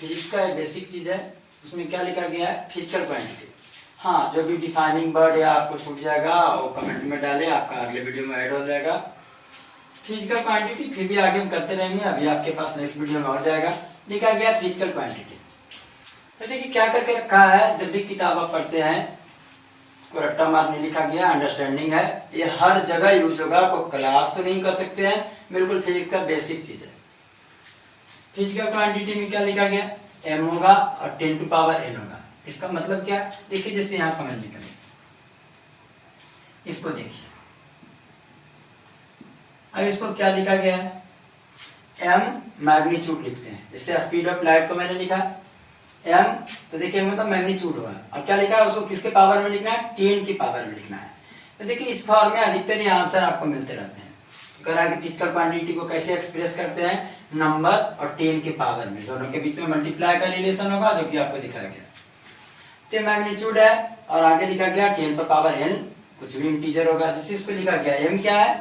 Physics का एक basic चीज है, उसमें क्या लिखा गया है, फिजिकल क्वांटिटी। हाँ, जो भी डिफाइनिंग वर्ड या आपको छूट जाएगा वो कमेंट में डालें, आपका अगले वीडियो में ऐड हो जाएगा। फिजिकल क्वांटिटी फिर भी आगे हम करते रहेंगे, अभी आपके पास नेक्स्ट वीडियो में हो जाएगा। लिखा गया फिजिकल क्वांटिटी। तो देखिए क्या करके रखा है, जब भी किताब आप पढ़ते हैं कोई रट्टा मार नहीं लिखा गया, अंडरस्टैंडिंग है, ये हर जगह यूज होगा। कोई क्लास तो नहीं कर सकते हैं, बिल्कुल फिजिक्स का बेसिक चीज है। फिजिकल क्वांटिटी में क्या लिखा गया, m होगा और 10 टू पावर n होगा। इसका मतलब क्या, देखिए जैसे यहां समझ निकले, इसको देखिए, अब इसको क्या लिखा गया है, m मैग्नीट्यूड लिखते हैं। जैसे स्पीड ऑफ लाइट को मैंने लिखा m, तो देखिए मतलब मैग्नीट्यूड हुआ। और क्या लिखा है, उसको किसके पावर में लिखना है, 10 की पावर में लिखना है। तो देखिए इस फॉर्म में अधिकतर ये आंसर आपको मिलते रहते हैं। करा कि फिजिकल क्वांटिटी को कैसे एक्सप्रेस करते हैं, नंबर और 10 के पावर में, दोनों के बीच में मल्टीप्लाई का रिलेशन होगा, जो कि आपको दिखाया गया। तो मैग्नीट्यूड है और आगे लिखा गया 10 पर पावर n, कुछ भी इंटीजर होगा। जैसे इसको लिखा गया m क्या है,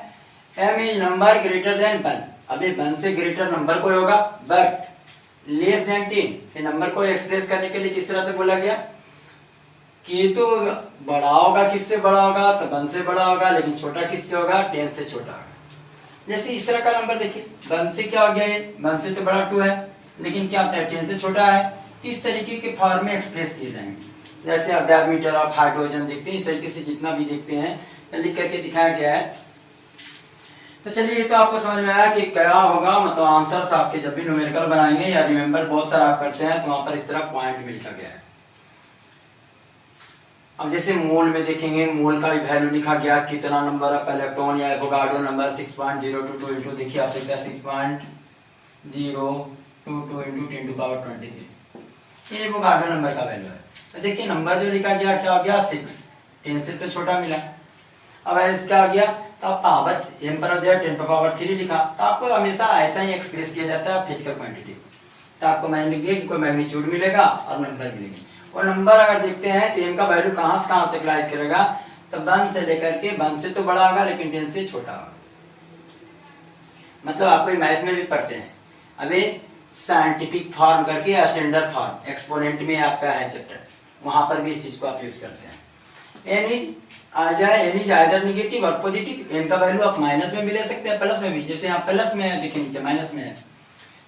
m is number greater than 1। अब ये 1 से ग्रेटर नंबर कोई होगा, बट लेस देन 10। ये नंबर को एक्सप्रेस करने के लिए किस तरह से बोला गया कि तो बड़ा होगा, किससे बड़ा होगा, तो 1 से बड़ा होगा, लेकिन छोटा किससे होगा, 10 से छोटा होगा। जैसे इस तरह का नंबर देखिए, 1 से क्या हो गया, ये 1 से तो बड़ा 2 है, लेकिन क्या होता है 10 से छोटा है। इस तरीके के फॉर्म में एक्सप्रेस किए जाएंगे। जैसे आप डायमीटर ऑफ हाइड्रोजन देखते हैं, इस तरीके से जितना भी देखते हैं लिख करके दिखाया गया है। तो चलिए ये तो आपको समझ में आया कि क्या होगा, मतलब आंसर्स आपके जब भी न्यूमेरिकल बनाएंगे या रिमेंबर बहुत सारा आप करते हैं तो वहां पर इस तरह पॉइंट में लिखा गया है। अब जैसे मोल में देखेंगे, मोल का भी वैल्यू लिखा गया, कितना नंबर ऑफ इलेक्ट्रॉन या एवोगाड्रो नंबर 6.022 इंटू, देखिए आप देखते हैं 6.022 इंटू 10 टू पावर 23, ये एवोगाड्रो नंबर का वैल्यू है। तो देखिए नंबर जो लिखा गया क्या हो गया, 6, 10 से तो छोटा मिला। अब क्या हो गया, तो आप पावर m पर 10 पर पावर 3 लिखा, तो आपको हमेशा ऐसा ही एक्सप्रेस किया जाता है फिजिकल क्वांटिटी। तो आपको मैंने लिख दिया कि कोई मैग्नीट्यूड मिलेगा और नंबर मिलेंगे। और नंबर अगर देखते हैं तो m का वैल्यू कहां से कहां तक लाइज करेगा, तो 1 से लेकर के 1 से तो बड़ा होगा लेकिन 10 से छोटा होगा। मतलब आपको मैथ में भी पढ़ते हैं, अभी साइंटिफिक फॉर्म करके स्टैंडर्ड फॉर्म एक्सपोनेंट में आपका है चैप्टर, वहां पर भी इस चीज को आप यूज करते हैं। n इज आ जाए, n इज आइदर नेगेटिव और पॉजिटिव। n का वैल्यू आप माइनस में भी ले सकते हैं, प्लस में भी। जैसे यहाँ प्लस में है, देखिए नीचे माइनस में है,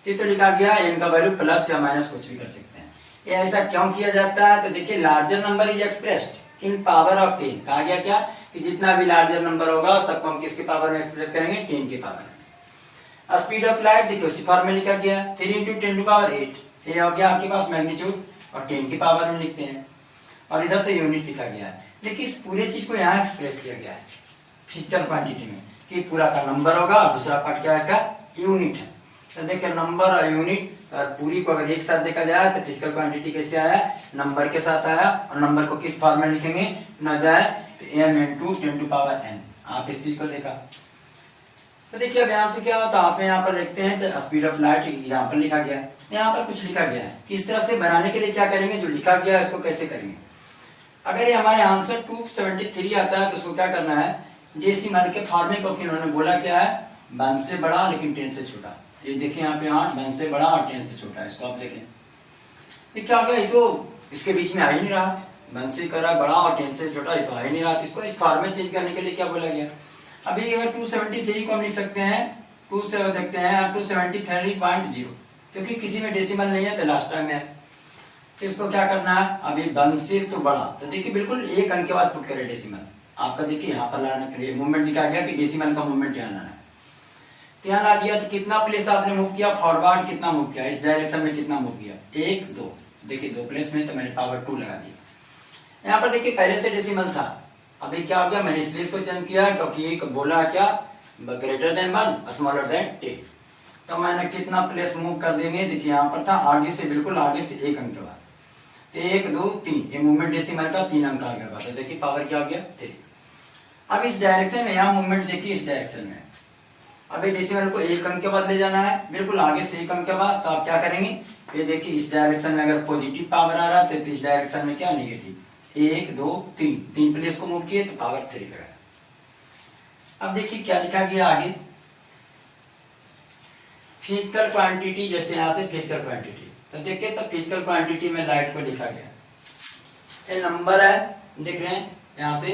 तो लिखा गया n का वैल्यू प्लस या माइनस कुछ भी कर सकते हैं। ये ऐसा क्यों किया जाता है, तो देखिए larger number is expressed in power of 10। कहा गया क्या कि जितना भी लार्जर नंबर होगा सबको हम किसके पावर में एक्सप्रेस करेंगे, 10 के पावर में। स्पीड ऑफ लाइट देखिए उसी फॉर्म में लिखा गया 3 इंटू 10 टू पावर 8, ये हो गया आपके पास मैग्नीट्यूड, और 10 की पावर में लिखते हैं, और इधर तो यूनिट लिखा गया है। देखिए इस पूरे चीज को यहाँ एक्सप्रेस किया गया है फिजिकल क्वांटिटी में, कि पूरा का नंबर होगा और दूसरा पार्ट क्या है इसका, यूनिट है। तो देखिए नंबर और यूनिट और पूरी को अगर एक साथ देखा जाए तो फिजिकल क्वांटिटी कैसे आया, नंबर के साथ आया। और नंबर को किस फॉर्म में लिखेंगे, न जाए तो m into 10 to power n। आप इस चीज को देखा, तो देखिए अब यहाँ से क्या होता है, आप यहाँ पर देखते हैं तो स्पीड ऑफ लाइट एग्जाम्पल लिखा गया है, यहाँ पर कुछ लिखा गया है। किस तरह से बनाने के लिए क्या करेंगे, जो लिखा गया है इसको कैसे करेंगे। अगर ये हमारे आंसर 273 आता है तो उसको क्या करना है, डेसिमल के फॉर्म में, क्योंकि उन्होंने बोला क्या है 1 से बड़ा लेकिन 10 से छोटा। ये देखिए यहाँ पे 1 से बड़ा और 10 से छोटा, इसको आप देखें, ये क्या हो गया, ये तो इसके बीच में आ ही नहीं रहा, 1 से करा बड़ा और 10 से छोटा, ये तो आ ही नहीं रहा। इसको इस फॉर्म में चेंज करने के लिए क्या बोला गया। अभी अगर 273 को हम लिख सकते हैं 2 से देखते हैं 273.0, क्योंकि किसी में डेसिमल नहीं है तो लास्ट टाइम है। तो इसको क्या करना है, अभी 1 से तो बड़ा, तो देखिए बिल्कुल एक अंक के बाद पुट करें डेसिमल। आपका देखिए यहाँ पर लाने के लिए मूवमेंट दिखा गया कि डेसिमल का मूवमेंट यहाँ लाना है। तो यहाँ ला दिया, तो कितना प्लेस आपने मूव किया, फॉरवर्ड कितना मूव किया, इस डायरेक्शन में कितना मूव किया, 1 2, देखिए 2 प्लेस में, तो मैंने पावर 2 लगा दिया। यहाँ पर देखिए पहले से डेसिमल था, अभी क्या हो गया, मैंने इस प्लेस को चेंज किया क्योंकि एक बोला क्या, ग्रेटर देन 1 स्मॉलर देन 10। तो मैंने कितना प्लेस मूव कर देंगे, देखिए यहाँ पर था आगे से, बिल्कुल आगे से 1 अंक के बाद, 1 2 3, ये मूवमेंट डेसिमल का 3 अंक आगे का, तो देखिए पावर क्या हो गया 3। अब इस डायरेक्शन में यहाँ मूवमेंट देखिए इस डायरेक्शन में, अभी डेसिमल को 1 अंक के बाद ले जाना है, बिल्कुल आगे से 1 अंक के बाद। तो आप क्या करेंगे, ये देखिए इस डायरेक्शन में अगर पॉजिटिव पावर आ रहा है तो इस डायरेक्शन में क्या निगेटिव, 1 2 3, 3 प्लेस को मूव किए तो पावर 3 लगा। अब देखिए क्या लिखा गया आगे, फिजिकल क्वांटिटी, जैसे यहाँ से फिजिकल क्वांटिटी, तो देखिए तब फिजिकल क्वांटिटी में लाइट को लिखा गया। ये नंबर है, देख रहे हैं यहाँ से,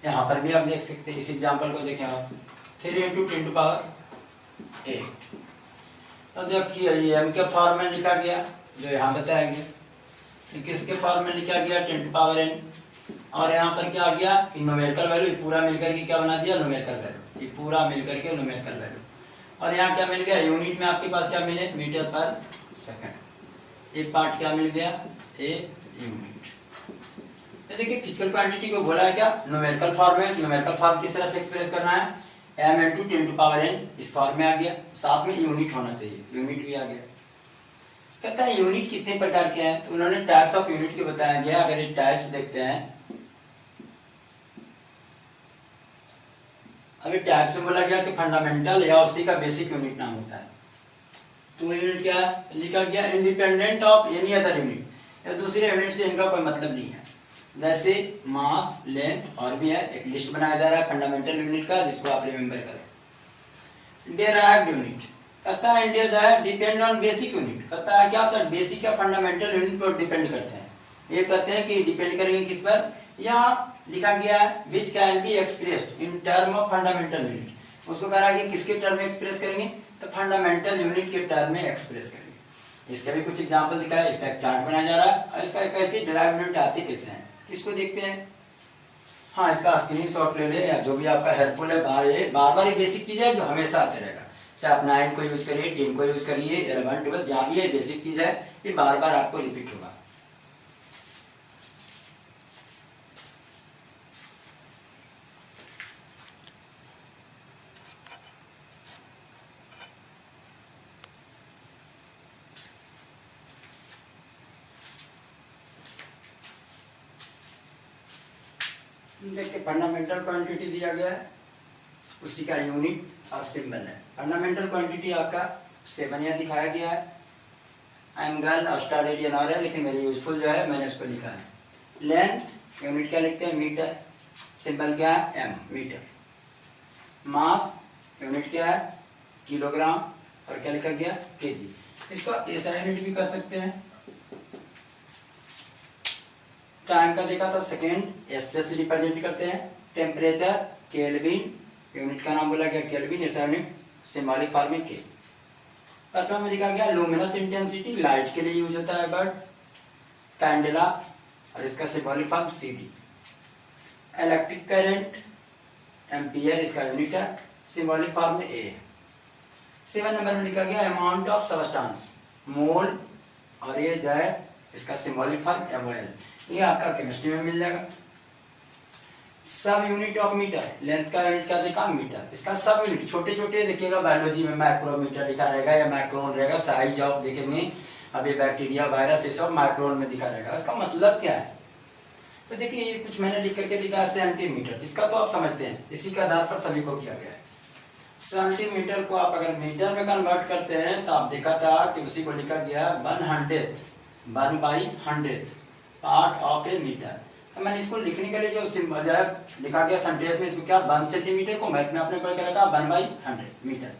यहाँ पर भी आप देख सकते हैं। इस एग्जाम्पल को देखें आप, 3 × 10⁸। तो देखिए ये m के फॉर्म में लिखा गया जो यहाँ बताएंगे, किसके फॉर्म में लिखा गया 10⁻n, और यहाँ पर क्या आ गया कि न्यूमेरिकल वैल्यू पूरा मिलकर के क्या बना दिया न्यूमेरिकल वैल्यू, ये पूरा मिलकर के न्यूमेरिकल वैल्यू। और यहाँ क्या मिल गया यूनिट में आपके पास क्या मिले मीटर पर सेकंड, एक पार्ट क्या मिल गया ए यूनिट। देखिए फिजिकल क्वांटिटी को बोला है क्या न्यूमेरिकल फॉर्म में। न्यूमेरिकल फॉर्म किस तरह से एक्सप्रेस करना है, m × 10⁻n इस फॉर्म में आ गया, साथ में यूनिट होना चाहिए, यूनिट भी आ गया। कहता है यूनिट कितने प्रकार के हैं, तो उन्होंने टाइप्स ऑफ यूनिट के बताया गया। अगर ये टाइप्स देखते हैं, अभी टाइप्स में बोला गया कि फंडामेंटल या उसी का बेसिक यूनिट नाम होता है। तो यूनिट क्या लिखा गया, independent of any other unit, या दूसरे यूनिट से इनका कोई मतलब नहीं है। जैसे मास, लेंथ और भी है, एक लिस्ट बनाया जा रहा है फंडामेंटल यूनिट का जिसको आप रिमेंबर करें। डेराइव्ड यूनिट कहता है India depend on basic unit, कहता है क्या होता है बेसिक या फंडामेंटल यूनिट पर डिपेंड करते हैं। ये कहते हैं कि डिपेंड करेंगे किस पर, यहाँ लिखा गया है which can be expressed in term of fundamental unit, उसको कह रहा है कि किसके टर्म में एक्सप्रेस करेंगे, तो फंडामेंटल यूनिट के टर्म में एक्सप्रेस करेंगे। इसका भी कुछ एग्जांपल दिखाया, इसका एक चार्ट बनाया जा रहा है, और इसका कैसे डेराइव्ड यूनिट आती कैसे है इसको देखते हैं। हाँ इसका स्क्रीनशॉट ले ले, या जो भी आपका हेल्पफुल है। बार बार ये बेसिक चीज है जो हमेशा आते रहेगा, चाहे आप 9 को यूज करिए, 10 को यूज करिए, 11, 12 जहाँ भी है बेसिक चीज है, ये बार बार आपको रिपीट होगा। देखिए फंडामेंटल क्वांटिटी दिया गया है, उसी का यूनिट और सिंबल है। फंडामेंटल क्वांटिटी आपका 7 यहाँ दिखाया गया है, एंगल अस्टा रेडियन और है, लेकिन मेरी यूजफुल जो है मैंने उसको लिखा है। लेंथ यूनिट क्या लिखते हैं मीटर, सिंबल क्या है एम मीटर। मास यूनिट क्या है किलोग्राम, और क्या लिखा गया केजी। इसका ऐसा यूनिट भी कर सकते हैं। टाइम का देखा तो सेकेंड, एस से रिप्रेजेंट करते हैं। टेम्परेचर केल्विन, यूनिट का नाम बोला गया केल्विन, ऐसा यूनिट सिंबॉलिक फॉर्म में के। पहला में लिखा गया लुमिनस इंटेंसिटी, लाइट के लिए यूज होता है बट कैंडेला, और इसका symbolic form CD. Electric current ampere, इसका यूनिट है, सिंबॉलिक फॉर्म में ए। 7 नंबर में लिखा गया अमाउंट ऑफ सबस्टेंस, मोल, और ये जो है इसका सिंबॉलिक फॉर्म एमओएल, ये आपका केमिस्ट्री में मिल जाएगा। सब यूनिट ऑफ मीटर, लेंथ का यूनिट क्या देखा मीटर, इसका सब यूनिट छोटे छोटे देखिएगा, बायोलॉजी में माइक्रोमीटर लिखा रहेगा या माइक्रोन रहेगा, साइज ऑफ देखेंगे, अभी बैक्टीरिया वायरस ये सब माइक्रोन में दिखा रहेगा। इसका मतलब क्या है, तो देखिए ये कुछ मैंने लिख करके दिखा सेंटीमीटर, इसका तो आप समझते हैं, इसी के आधार पर सभी को किया गया है। सेंटीमीटर को आप अगर मीटर में कन्वर्ट करते हैं तो आप देखा था कि उसी को लिखा गया 1/100 पार्ट ऑफ ए मीटर। तो मैंने इसको लिखने के लिए जो सिंबल जो है लिखा गया सेंटेंस में, इसको क्या 1 सेंटीमीटर को मैथ में आपने पढ़ के रखा 1/100 मीटर,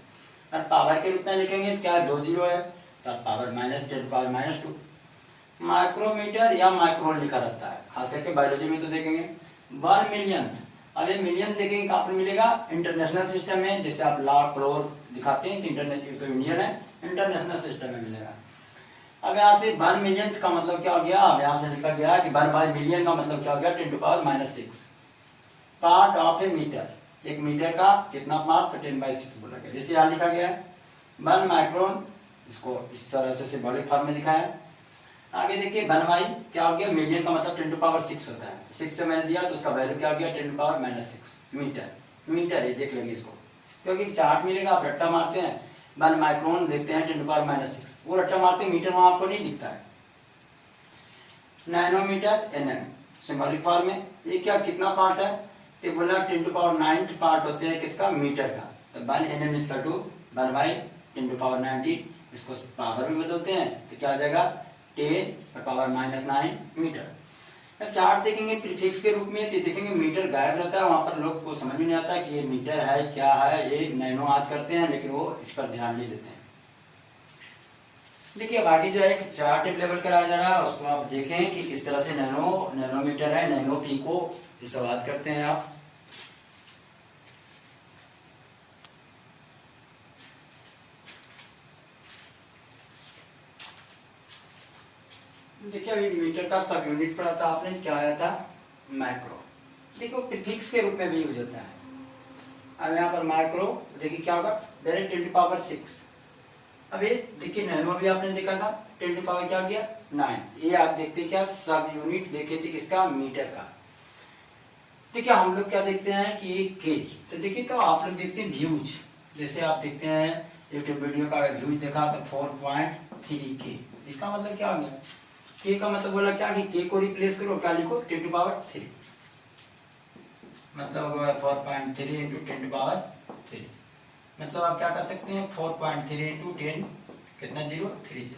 और पावर के रूप में लिखेंगे क्या 2 जीरो है, तो पावर -10⁻²। माइक्रोमीटर या माइक्रोन लिखा रहता है, खास करके बायोलॉजी में तो देखेंगे 1 मिलियन। अब ये मिलियन देखेंगे कहाँ पर मिलेगा, इंटरनेशनल सिस्टम में, जैसे आप लाख करोड़ दिखाते हैं कि इंटरनेशनल तो इंडियन है, इंटरनेशनल सिस्टम में मिलेगा। अब यहाँ से 1 मिलियन का मतलब क्या हो गया, अब यहाँ से लिखा गया कि 1/मिलियन का मतलब क्या हो गया 10⁻⁻6 पार्ट ऑफ ए मीटर। एक मीटर का कितना पार्ट, तो 10/6 बोला गया। जैसे यहाँ लिखा गया है 1 माइक्रोन, इसको इस तरह से सिंबॉलिक फॉर्म में दिखाया है। आगे देखिए 1 क्या हो गया, मिलियन का मतलब 10⁻6 होता है, 6 से मैंने दिया तो उसका वैल्यू क्या हो गया 10⁻6 मीटर। मीटर ये देख लेंगे इसको, क्योंकि चार्ट मिलेगा, आप रट्टा मारते हैं 1 माइक्रोन देखते हैं 10⁻6, वो रट्टा मारते हैं मीटर वहां आपको नहीं दिखता है। नैनोमीटर एनएम सिंबॉलिक फॉर्म में, ये क्या कितना पार्ट है, ये बोला 10⁹ पार्ट होते हैं किसका मीटर का, तो 1 nm इज इक्वल टू 1/10⁻90, इसको पावर में बदलते हैं तो क्या आ जाएगा 10⁻⁹ मीटर। चार्ट देखेंगे प्रीफिक्स के रूप में, तो देखेंगे मीटर गायब रहता है, वहां पर लोग को समझ में नहीं आता कि ये मीटर है क्या है, ये नैनो याद करते हैं लेकिन वो इस पर ध्यान नहीं देते हैं। देखिए बाकी जो है एक चार्ट लेवल कराया जा रहा है, उसको आप देखें कि किस तरह से नैनोमीटर है, नैनो पिको जिसे बात करते हैं आप। देखिए अभी मीटर का सब यूनिट पढ़ा था आपने, क्या आया था, माइक्रो। देखो प्रीफिक्स के रूप में भी यूज होता है। अब यहाँ पर माइक्रो देखिए क्या होगा, डायरेक्ट 10⁻⁶। अभी देखिए नैनो भी आपने देखा था 10⁻ क्या गया 9। ये आप देखते क्या सब यूनिट देखे थे किसका, मीटर का। देखिए हम लोग क्या देखते हैं कि के, तो देखिए तो आप लोग देखते हैं व्यूज, जैसे आप देखते हैं यूट्यूब वीडियो का व्यूज देखा तो 4.3 के, इसका मतलब क्या हो गया, के का मतलब बोला क्या कि के को रिप्लेस करो, क्या लिखो 10⁻3, मतलब 4.3 इंटू 10⁻3, मतलब आप क्या कर सकते हैं 4.3 इंटू 10 कितना 030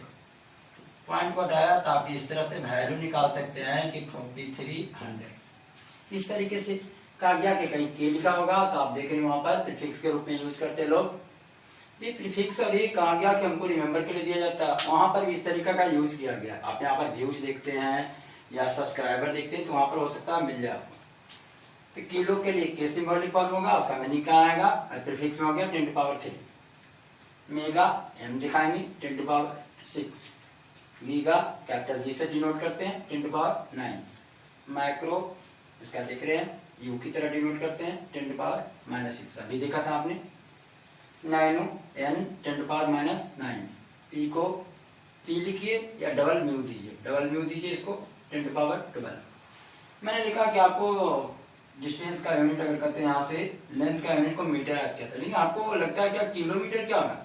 पॉइंट को हटाया तो आप इस तरह से वैल्यू निकाल सकते हैं कि 2300। इस तरीके से कहा गया कि कहीं के लिखा होगा तो आप देख रहे हैं वहां पर प्रीफिक्स के रूप में यूज करते हैं लोग। ये प्रीफिक्स और ये कहा गया कि हमको रिमेंबर के लिए दिया जाता है, वहां पर भी इस तरीका का यूज किया गया। आप यहाँ पर व्यूज देखते हैं या सब्सक्राइबर देखते हैं तो वहां पर हो सकता है मिल जाए आपको। तो किलो के लिए के सिंबॉलिक फॉर्म होगा, उसका मीनिंग क्या आएगा, प्रीफिक्स में हो गया 10⁻3, मेगा एम दिखाएंगे 10⁻6, गीगा कैपिटल जी से डिनोट करते हैं 10⁻9, माइक्रो इसका देख रहे हैं यू की तरह डिनोट करते हैं 10⁻⁻6, अभी देखा था आपने। नैनो एन 10⁻⁻9, पी को पी लिखिए या डबल म्यू दीजिए इसको 10⁻12। मैंने लिखा कि आपको डिस्टेंस का यूनिट अगर करते हैं यहाँ से लेंथ का यूनिट को मीटर याद किया था, लेकिन आपको लगता है क्या किलोमीटर क्या होगा,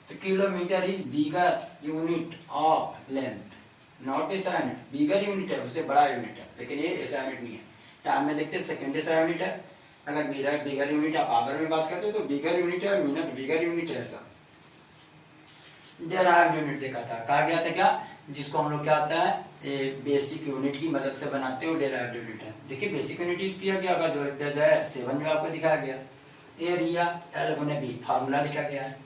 तो kilometre is bigger unit of length, not ऐसा यूनिट, बिगर यूनिट है उससे बड़ा यूनिट है, लेकिन ये ऐसा यूनिट नहीं है। टाइम में देखते हैं सेकेंड ऐसा यूनिट है, अगर बिगर यूनिट आप आवर में बात करते हो तो बिगर यूनिट है, मिनट बिगर यूनिट है ऐसा। डेराइव्ड यूनिट देखा था, कहा गया था क्या, जिसको हम लोग क्या आता है बेसिक यूनिट की मदद से बनाते हो, डेराइव्ड यूनिट है। देखिए बेसिक यूनिट यूज किया गया, अगर जो 7 में आपको दिखाया गया, एरिया एल गुने बी फार्मूला लिखा गया है,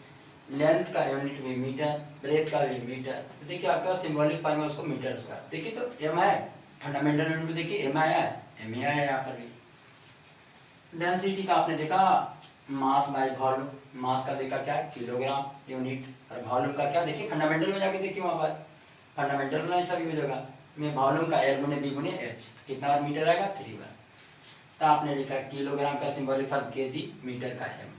लेंथ का यूनिट भी मीटर, ब्रेथ का भी मीटर, देखिए आपका सिंबॉलिक फॉर्म है उसको मीटर स्क्वायर। देखिए तो एम आई फंडामेंटल यूनिट देखिए एम आई है, एम ए है यहाँ पर भी। डेंसिटी का आपने देखा मास बाय वॉल्यूम, मास का देखा क्या किलोग्राम यूनिट, और वॉल्यूम का क्या देखिए फंडामेंटल में जाके देखिए वहां पर फंडामेंटल में ऐसा भी हो जाएगा में वॉल्यूम का एल गुने बी गुने एच, कितना बार मीटर आएगा 3 बार। तो आपने लिखा किलोग्राम का सिंबॉलिक फॉर्म केजी, मीटर का एम।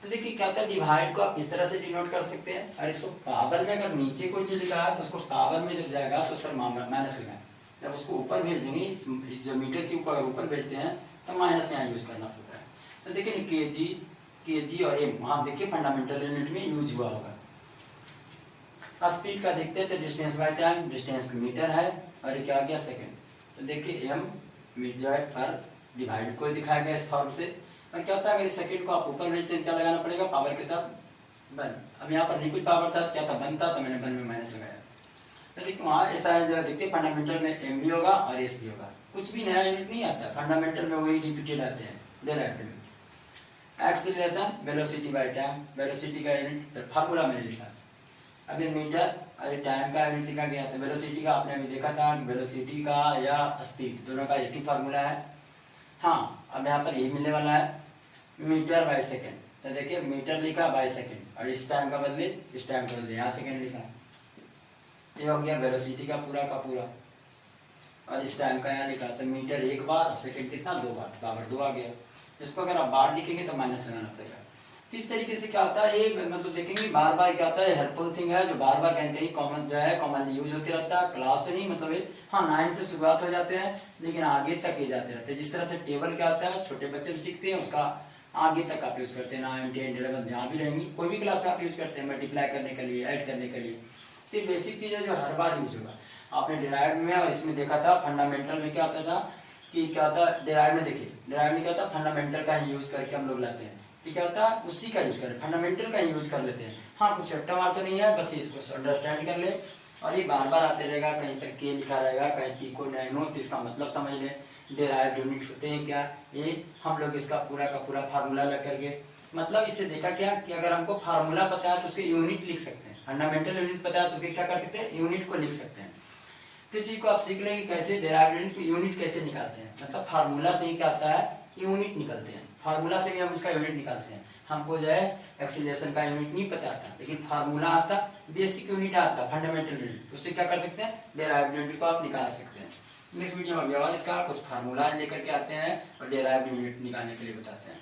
तो देखिए क्या था, डिवाइड को आप इस तरह से डिनोट कर सकते हैं, और इसको पावर में अगर नीचे कोई चीज लिखा है तो उसको पावर में जब जाएगा तो उस पर माइनस लगाए, जब उसको ऊपर भेज देंगे इस जो मीटर के ऊपर भेजते हैं तो माइनस यहाँ यूज करना पड़ता है। तो देखिए केजी और एम वहां देखिए फंडामेंटल यूनिट में यूज हुआ होगा। स्पीड का देखते हैं तो distance by time, distance metre है और ये क्या गया सेकंड। तो देखिए एम जो है पर डिवाइड को दिखाया गया इस फॉर्म से, और क्या होता है अगर सेकंड को आप ऊपर भेजते हैं क्या लगाना पड़ेगा पावर के साथ वन। अब यहाँ पर नहीं कुछ पावर था क्या था वन था, तो मैंने वन में माइनस लगाया। तो देखिए वहाँ ऐसा है जो देखते फंडामेंटल में एम भी होगा और एस भी होगा, कुछ भी नया यूनिट नहीं आता, फंडामेंटल में वही रिपीटेड आते हैं डेराइव्ड में। Acceleration velocity by time, velocity का यूनिट फार्मूला मैंने लिखा, अभी मीटर और टाइम का यूनिट लिखा गया। तो वेलोसिटी का आपने अभी देखा था, वेलोसिटी का या स्पीड दोनों का एक ही फार्मूला है। हाँ अब यहाँ पर ये मिलने वाला है मीटर बाय सेकेंड, तो देखिए मीटर लिखा बाय सेकेंड, और इस टाइम का बदले इस टाइम का बदले यहाँ सेकेंड लिखा, ये हो गया वेलोसिटी का पूरा, और इस टाइम का यहाँ लिखा। तो मीटर एक बार और सेकेंड कितना 2 बार, पावर 2 आ गया। इसको अगर आप बार लिखेंगे तो माइनस लगाना पड़ेगा। इस तरीके से क्या होता है, ये मतलब देखेंगे बार बार क्या होता है, हेल्पफुल थिंग है जो बार बार कहीं कहीं कॉमन जो है कॉमनली यूज होते रहता है। क्लास तो नहीं मतलब हाँ 9 से शुरुआत हो जाते हैं लेकिन आगे तक ये जाते रहते हैं। जिस तरह से टेबल क्या होता है छोटे बच्चे भी सीखते हैं, उसका आगे तक आप यूज करते हैं, 9, 10, 11 जहाँ भी रहेंगी कोई भी क्लास में आप यूज करते हैं, मल्टीप्लाई करने के लिए, ऐड करने के लिए। तो बेसिक चीज है जो हर बार यूज होगा। आपने डिराइव में और इसमें देखा था, फंडामेंटल में क्या होता था कि क्या होता, डिराइव में देखिए डिराइव में क्या होता, फंडामेंटल का यूज करके हम लोग लाते हैं, क्या होता है उसी का यूज करें, फंडामेंटल का यूज कर लेते हैं। हाँ कुछ चट्टा मार तो नहीं है, बस इसको अंडरस्टैंड कर ले, और ये बार बार आते रहेगा, कहीं पर के लिखा रहेगा, कहीं पिको नैनो, तो इसका मतलब समझ ले। डेराइव्ड यूनिट होते हैं क्या, ये हम लोग इसका पूरा का पूरा फार्मूला लग करके, मतलब इससे देखा क्या कि अगर हमको फार्मूला पता है तो उसके यूनिट लिख सकते हैं। फंडामेंटल यूनिट पता है तो उसके क्या कर सकते हैं, यूनिट को लिख सकते हैं। तो इस चीज को आप सीख लेंगे कैसे डेराइव्ड यूनिट कैसे निकालते हैं, मतलब फार्मूला से ही क्या आता है, यूनिट निकलते हैं। फार्मूला से भी हम उसका यूनिट निकालते हैं। हमको जो है एक्सीलरेशन का यूनिट नहीं पता था, लेकिन फार्मूला आता, बेसिक यूनिट आता, फंडामेंटल यूनिट, तो उससे क्या कर सकते हैं, डेराइव्ड यूनिट को आप निकाल सकते हैं। नेक्स्ट वीडियो में अभी और इसका कुछ फार्मूला लेकर के आते हैं और डेराइव्ड यूनिट निकालने के लिए बताते हैं।